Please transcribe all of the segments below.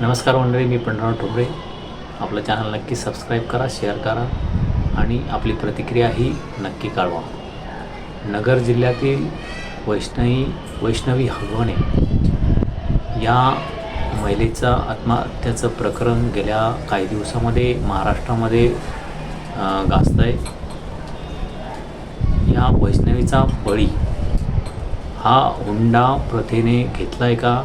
नमस्कार मंडळी, मी पंढरराव ठोंबरे. आपलं चॅनल नक्की सबस्क्राईब करा, शेअर करा आणि आपली प्रतिक्रियाही नक्की कळवा. नगर जिल्ह्यातील वैष्णवी हगवणे या महिलेचं आत्महत्येचं प्रकरण गेल्या काही दिवसामध्ये महाराष्ट्रामध्ये गाजतं आहे. या वैष्णवीचा बळी हा हुंडा प्रथेने घेतला आहे का,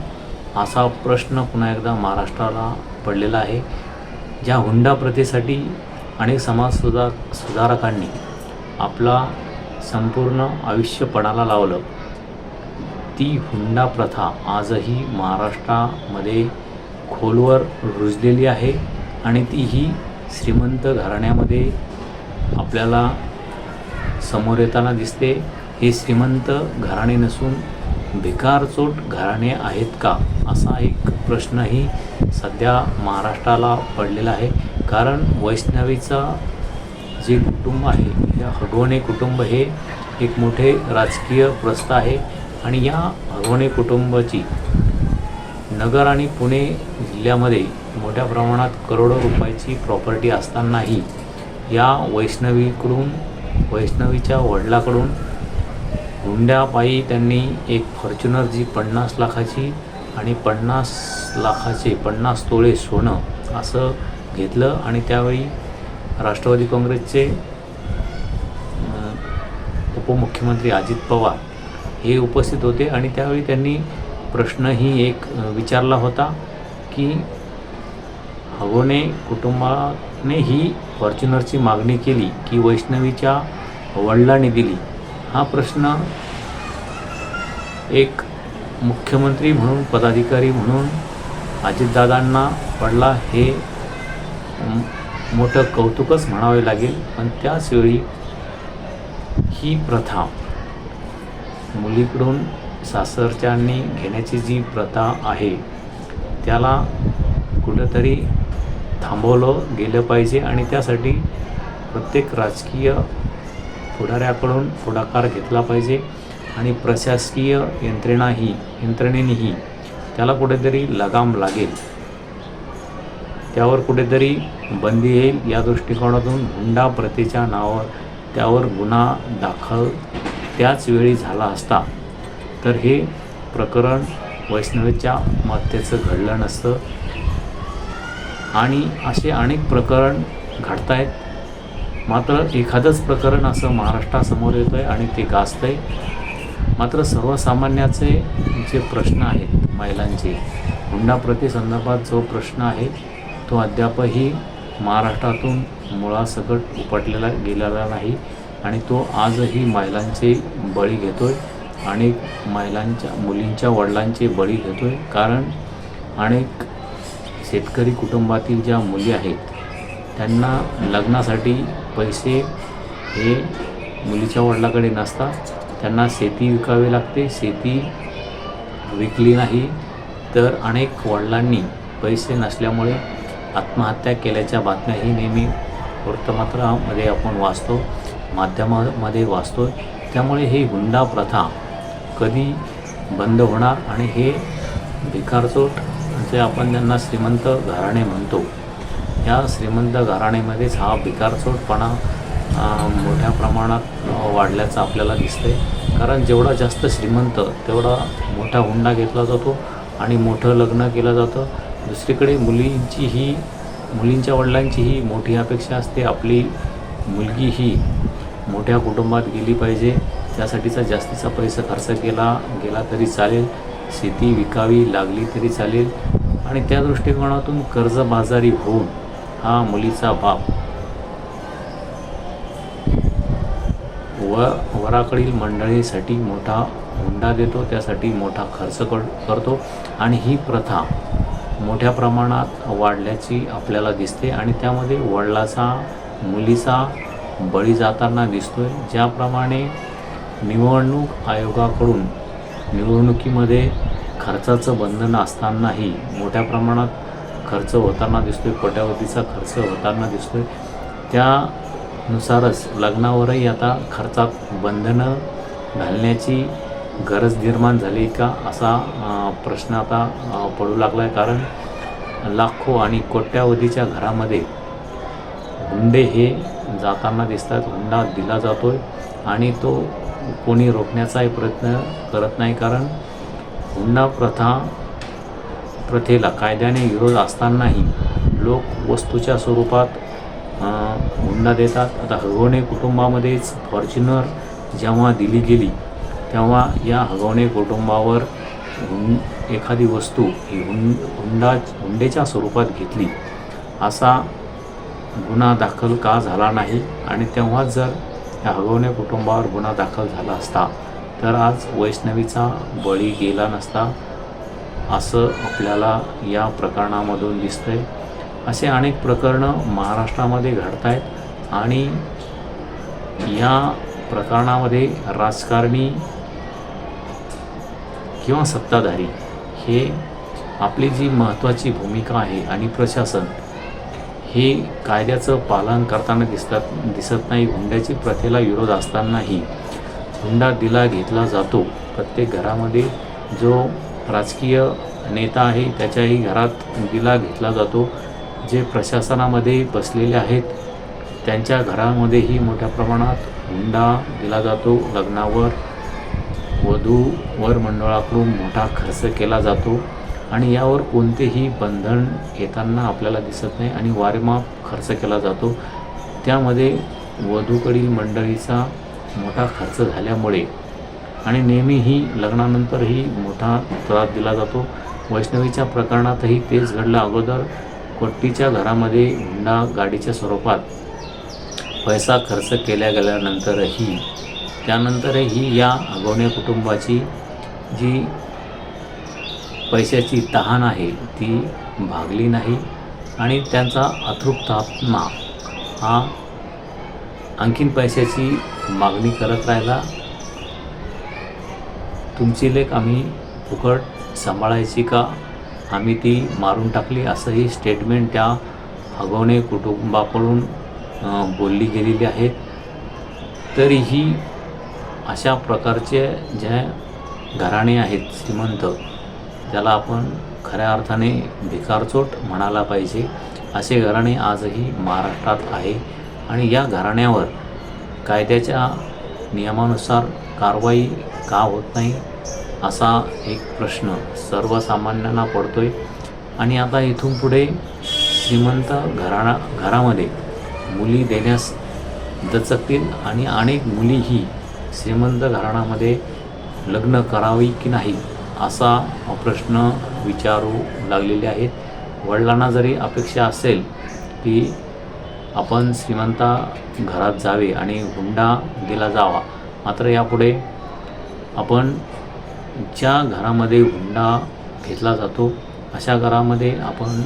असा प्रश्न पुन्हा एकदा महाराष्ट्राला पडलेला आहे. ज्या हुंडा प्रथेसाठी अनेक सुधारकांनी आपला संपूर्ण आयुष्य पणाला लावलं, ती हुंडा प्रथा आजही महाराष्ट्रामध्ये खोलवर रुजलेली आहे आणि तीही श्रीमंत घराण्यामध्ये आपल्याला समोर येताना दिसते. हे श्रीमंत घराणे नसून भिकारचोट घराणे आहेत का, असा एक प्रश्नही सध्या महाराष्ट्राला पडलेला आहे. कारण वैष्णवीचा जे कुटुंब आहे, हे हगवणे कुटुंब हे एक मोठे राजकीय प्रस्थ आहे आणि या हगवणे कुटुंबाची नगर आणि पुणे जिल्ह्यामध्ये मोठ्या प्रमाणात करोडो रुपयाची प्रॉपर्टी असतानाही या वैष्णवीच्या वडिलाकडून हुंड्यापायी त्यांनी एक फॉर्च्युनर जी 50 लाखाची आणि 50 तोळे सोनं असं घेतलं. आणि त्यावेळी राष्ट्रवादी काँग्रेसचे उपमुख्यमंत्री अजित पवार हे उपस्थित होते आणि त्यावेळी त्यांनी प्रश्नही एक विचारला होता की हगवणे कुटुंबाने ही फॉर्च्युनरची मागणी केली की वैष्णवीच्या वडिलांनी दिली. हा प्रश्न एक मुख्यमंत्री म्हणून, पदाधिकारी म्हणून अजितदादांना पडला, हे मोठं कौतुकच म्हणावे लागेल. पण त्याचवेळी ही प्रथा मुलीकडून सासरच्यांनी घेण्याची जी प्रथा आहे त्याला कुठंतरी थांबवलं गेलं पाहिजे आणि त्यासाठी प्रत्येक राजकीय पुढाऱ्याकडून पुढाकार घेतला पाहिजे आणि प्रशासकीय यंत्रणेनेही त्याला कुठेतरी लगाम लागेल, त्यावर कुठेतरी बंदी येईल. या दृष्टिकोनातून हुंडा प्रथेच्या नावावर त्यावर गुन्हा दाखल त्याच वेळी झाला असता तर हे प्रकरण वैष्णवीच्या आत्महत्येचं घडलं नसतं. आणि असे अनेक प्रकरण घडत आहेत, मात्र एखादंच प्रकरण असं महाराष्ट्रासमोर येतं आहे आणि ते गाजतं आहे. मात्र सर्वसामान्याचे जे प्रश्न आहेत, महिलांचे हुंडा प्रथेसंदर्भात जो प्रश्न आहे तो अद्यापही महाराष्ट्रातून मुळासकट उपटलेला गेलेला नाही आणि तो आजही महिलांचे बळी घेतो आहे. अनेक मुलींच्या वडिलांचे बळी घेतो आहे. कारण अनेक शेतकरी कुटुंबातील ज्या मुली आहेत त्यांना लग्नासाठी पैसे हे मुलीच्या वडिलाकडे नसतात, त्यांना शेती विकावी लागते. शेती विकली नाही तर अनेक वडिलांनी पैसे नसल्यामुळे आत्महत्या केल्याच्या बातम्याही नेहमी वृत्तपत्रामध्ये आपण वाचतो, माध्यमामध्ये वाचतो. त्यामुळे ही हुंडा प्रथा कधी बंद होणार आणि हे भिकारचोट जे आपण त्यांना श्रीमंत घराणे म्हणतो, या श्रीमंत घराण्यामध्येच हा भिकारचोटपणा मोठ्या प्रमाणात वाढल्याचं आपल्याला दिसतं आहे. कारण जेवढा जास्त श्रीमंत तेवढा मोठा हुंडा घेतला जातो आणि मोठं लग्न केलं जातं. दुसरीकडे मुलींच्या वडिलांचीही मोठी अपेक्षा असते, आपली मुलगी ही मोठ्या कुटुंबात गेली पाहिजे, त्यासाठीचा जास्तीचा पैसा खर्च गेला तरी चालेल, शेती विकावी लागली तरी चालेल. आणि त्या दृष्टिकोनातून कर्जबाजारी होऊन हा मुलीचा बाप वराकडील मंडळीसाठी मोठा हुंडा देतो, त्यासाठी मोठा खर्च करतो आणि ही प्रथा मोठ्या प्रमाणात वाढल्याची आपल्याला दिसते आणि त्यामध्ये मुलीचा बळी जाताना दिसतोय. ज्याप्रमाणे निवडणूक आयोगाकडून निवडणुकीमध्ये खर्चाचं बंधन असतानाही मोठ्या प्रमाणात खर्च होताना दिसतोय, कोट्यावधीचा खर्च होताना दिसतोय, त्यानुसारच लग्नावरही आता खर्चात बंधनं घालण्याची गरज निर्माण झाली का, असा प्रश्न आता पडू लागला आहे. कारण लाखो आणि कोट्यावधीच्या घरामध्ये हुंडे हे जाताना दिसतात. हुंडा दिला जातोय आणि तो कोणी रोखण्याचाही प्रयत्न करत नाही, कारण हुंडा प्रथेला कायद्याने विरोध असतानाही लोक वस्तूच्या स्वरूपात हुंडा देतात. आता हगवणे कुटुंबामध्येच फॉर्च्युनर जेव्हा दिली गेली तेव्हा या हगवणे कुटुंबावर एखादी वस्तू ही हुंडेच्या स्वरूपात घेतली असा गुन्हा दाखल का झाला नाही, आणि तेव्हा जर या हगवणे कुटुंबावर गुन्हा दाखल झाला असता तर आज वैष्णवीचा बळी गेला नसता, असं आपल्याला या प्रकरणामधून दिसतंय. असे अनेक प्रकरणं महाराष्ट्रामध्ये घडत आहेत आणि या प्रकरणामध्ये राजकारणी किंवा सत्ताधारी हे आपली जी महत्त्वाची भूमिका आहे आणि प्रशासन हे कायद्याचं पालन करताना दिसत नाही. हुंड्याची प्रथेला विरोध असतानाही हुंडा दिला घेतला जातो. प्रत्येक घरामध्ये जो राजकीय नेता आहे त्याच्याही घरात दिला घेतला जातो. जे प्रशासनामध्ये बसलेले आहेत त्यांच्या घरामध्येही मोठ्या प्रमाणात हुंडा दिला जातो. लग्नावर वधू-वर मंडळाकडून मोठा खर्च केला जातो आणि यावर कोणतेही बंधन येताना आपल्याला दिसत नाही आणि वारेमाप खर्च केला जातो. त्यामध्ये वधूकडील मंडळीचा मोठा खर्च झाल्यामुळे आणि नेहमीही लग्नानंतरही मोठा त्रास दिला जातो. वैष्णवीच्या प्रकरणातही तेच घडलं. अगोदर कोट्टीच्या घरामध्ये हुंडा गाडीच्या स्वरूपात पैसा खर्च केल्या गेल्यानंतरही त्यानंतरही या हगवणे कुटुंबाची जी पैशाची तहान आहे ती भागली नाही आणि त्यांचा अतृप्त आत्मा हा आणखीन पैशाची मागणी करत राहिला. तुमची लेक आम्ही फुकट सांभाळायची का, आम्ही ती मारून टाकली, असंही स्टेटमेंट त्या हगवणे कुटुंबाकडून बोलली गेलेली आहेत. तरीही अशा प्रकारचे जे घराणे आहेत श्रीमंत, ज्याला आपण खऱ्या अर्थाने भिकारचोट म्हणायला पाहिजे, असे घराणे आजही महाराष्ट्रात आहे आणि या घराण्यावर कायद्याच्या नियमानुसार कारवाई का होत नाही असा एक प्रश्न सर्वसामान्यांना पडतोय. आणि आता इथून पुढे श्रीमंत घरामध्ये मुली देण्यास दचकतील आणि अनेक मुलीही श्रीमंत घराण्यामध्ये लग्न करावी की नाही असा प्रश्न विचारू लागलेले आहेत. वडिलांना जरी अपेक्षा असेल की आपण श्रीमंता घरात जावे आणि हुंडा दिला जावा, मात्र यापुढे आपण ज्या घरामध्ये हुंडा घेतला जातो अशा घरामध्ये आपण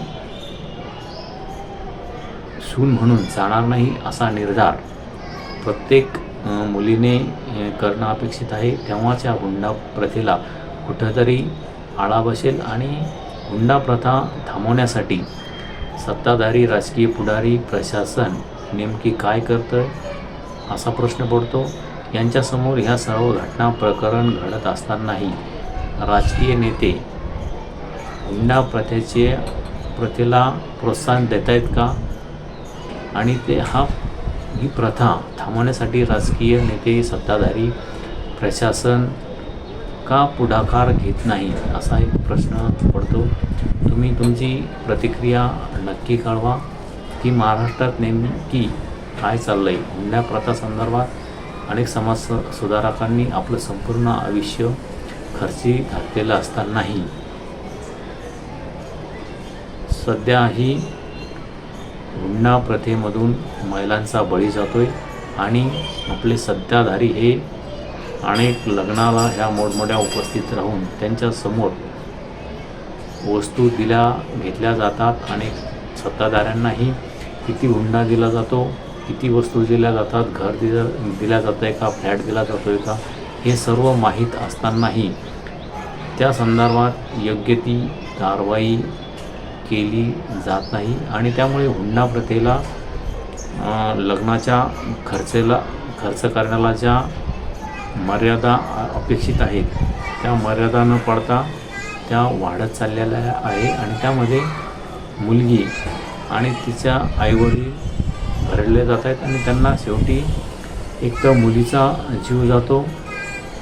सून म्हणून जाणार नाही असा निर्धार प्रत्येक मुलीने करणं अपेक्षित आहे. तेव्हाच्या हुंडा प्रथेला कुठंतरी आळा बसेल आणि हुंडा प्रथा थांबवण्यासाठी सत्ताधारी, राजकीय पुढारी, प्रशासन नेमकी काय करतं असा प्रश्न पडतो. यांच्यासमोर ह्या सर्व घटना प्रकरण घडत असतानाही राजकीय नेते हुंडा प्रथेला प्रोत्साहन देत आहेत का, आणि ही प्रथा थांबवण्यासाठी राजकीय नेते, सत्ताधारी, प्रशासन का पुढाकार घेत नाही असा एक प्रश्न पडतो. तुम्ही तुमची प्रतिक्रिया नक्की कळवा की महाराष्ट्रात नेमकी काय चाललं आहे. हुंडा प्रथा संदर्भात अनेक समाज सुधारकांनी आपलं संपूर्ण आयुष्य खर्ची घातलेलं असतानाही सध्याही हुंडा प्रथेमधून महिलांचा बळी जातोय आणि आपले सत्ताधारी हे अनेक लग्नाला ह्या मोठमोठ्या उपस्थित राहून त्यांच्यासमोर वस्तू घेतल्या जातात. अनेक सत्ताधाऱ्यांनाही किती हुंडा दिला जातो, किती वस्तू दिल्या जातात, घर दिल्या जातं आहे का, फ्लॅट दिला जातो आहे का, हे सर्व माहीत असतानाही त्या संदर्भात योग्य ती कारवाई केली जात नाही आणि त्यामुळे हुंडा प्रथेला लग्नाच्या खर्च करण्याला ज्या मर्यादा अपेक्षित आहेत त्या मर्यादा न पडता त्या वाढत चाललेल्या आहे आणि त्यामध्ये मुलगी आणि तिच्या आईवडील भरडले जात आहेत आणि त्यांना शेवटी एक तर मुलीचा जीव जातो,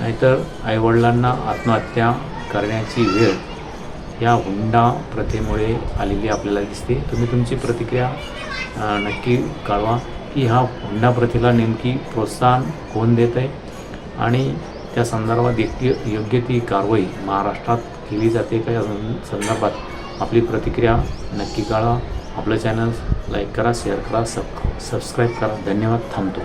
नाहीतर आईवडिलांना आत्महत्या करण्याची वेळ या हुंडा प्रथेमुळे आलेली आपल्याला दिसते. तुम्ही तुमची प्रतिक्रिया नक्की कळवा की ह्या हुंडा प्रथेला नेमकी प्रोत्साहन कोण देत आहे आणि त्या संदर्भात योग्य ती कारवाई महाराष्ट्रात केली जाते का या संदर्भात आपली प्रतिक्रिया नक्की कळवा. आपलं चॅनल लाईक करा, शेअर करा, सबस्क्राईब करा. धन्यवाद. थांबतो.